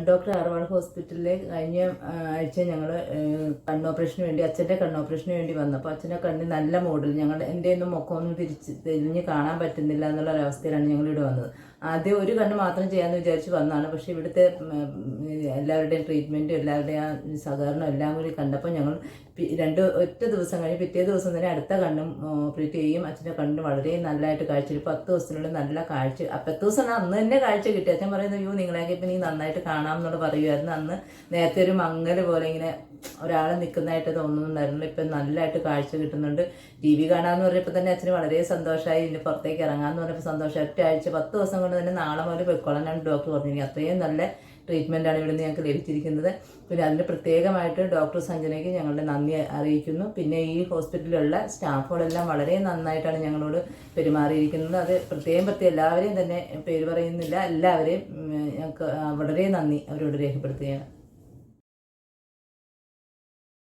Doctor Agarwal ഹോസ്പിറ്റലിലെ കഴിഞ്ഞ ആഴ്ച ഞങ്ങൾ കണ്ണോപ്പറേഷന് വേണ്ടി അച്ഛൻ്റെ കണ്ണോപ്പറേഷന് വേണ്ടി വന്നു. അപ്പോൾ അച്ഛൻ്റെ കണ്ണ് നല്ല മോഡൽ എൻ്റെ ഒന്നും മുഖമൊന്നും തിരിഞ്ഞ് കാണാൻ പറ്റുന്നില്ല എന്നുള്ള ഒരവസ്ഥയിലാണ് ഞങ്ങളിവിടെ വന്നത്. ആദ്യം ഒരു കണ്ണ് മാത്രം ചെയ്യാമെന്ന് വിചാരിച്ച് വന്നതാണ്. പക്ഷേ ഇവിടുത്തെ എല്ലാവരുടെയും ട്രീറ്റ്മെൻറ്റും എല്ലാവരുടെയും ആ സഹകരണം എല്ലാം കൂടി കണ്ടപ്പോൾ ഞങ്ങൾ ഒറ്റ ദിവസം കഴിഞ്ഞ് പിറ്റേ ദിവസം തന്നെ അടുത്ത കണ്ണും ഓപ്പറേറ്റ് ചെയ്യും. അച്ഛൻ്റെ കണ്ണിന് വളരെ നല്ലതായിട്ട് കാഴ്ച 10 ദിവസത്തിനുള്ളിൽ നല്ല കാഴ്ച. 10 ദിവസം അന്ന് തന്നെ കാഴ്ച കിട്ടി. അച്ഛൻ പറയുന്നത് അയ്യോ നിങ്ങളെയൊക്കെ ഇപ്പം നീ നന്നായിട്ട് കാണാം എന്നോട് പറയുമായിരുന്നു. അന്ന് നേരത്തെ ഒരു മങ്ങൽ പോലെ ഇങ്ങനെ ഒരാൾ നിൽക്കുന്നതായിട്ട് തോന്നുന്നുണ്ടായിരുന്നു. ഇപ്പം നല്ലതായിട്ട് കാഴ്ച കിട്ടുന്നുണ്ട്. TV കാണാമെന്ന് പറഞ്ഞപ്പോൾ തന്നെ അച്ഛന് വളരെ സന്തോഷമായി. ഇനി പുറത്തേക്ക് ഇറങ്ങാമെന്ന് പറഞ്ഞപ്പോൾ സന്തോഷം. ഒറ്റ ആഴ്ച 10 ദിവസം കൊണ്ട് തന്നെ നാളെ മുതൽ പൊയ്ക്കോളാനാണ് ഡോക്ടർ പറഞ്ഞിരിക്കുന്നത്. അത്രയും നല്ല ട്രീറ്റ്മെൻറ്റാണ് ഇവിടുന്ന് ഞങ്ങൾക്ക് ലഭിച്ചിരിക്കുന്നത്. പിന്നെ അതിന് പ്രത്യേകമായിട്ട് ഡോക്ടർ സഞ്ജനയ്ക്ക് ഞങ്ങളുടെ നന്ദി അറിയിക്കുന്നു. പിന്നെ ഈ ഹോസ്പിറ്റലിലുള്ള സ്റ്റാഫുകളെല്ലാം വളരെ നന്നായിട്ടാണ് ഞങ്ങളോട് പെരുമാറിയിരിക്കുന്നത്. അത് പ്രത്യേകം എല്ലാവരെയും തന്നെ പേര് പറയുന്നില്ല, എല്ലാവരെയും ഞങ്ങൾക്ക് വളരെ നന്ദി അവരോട് രേഖപ്പെടുത്തുകയാണ്.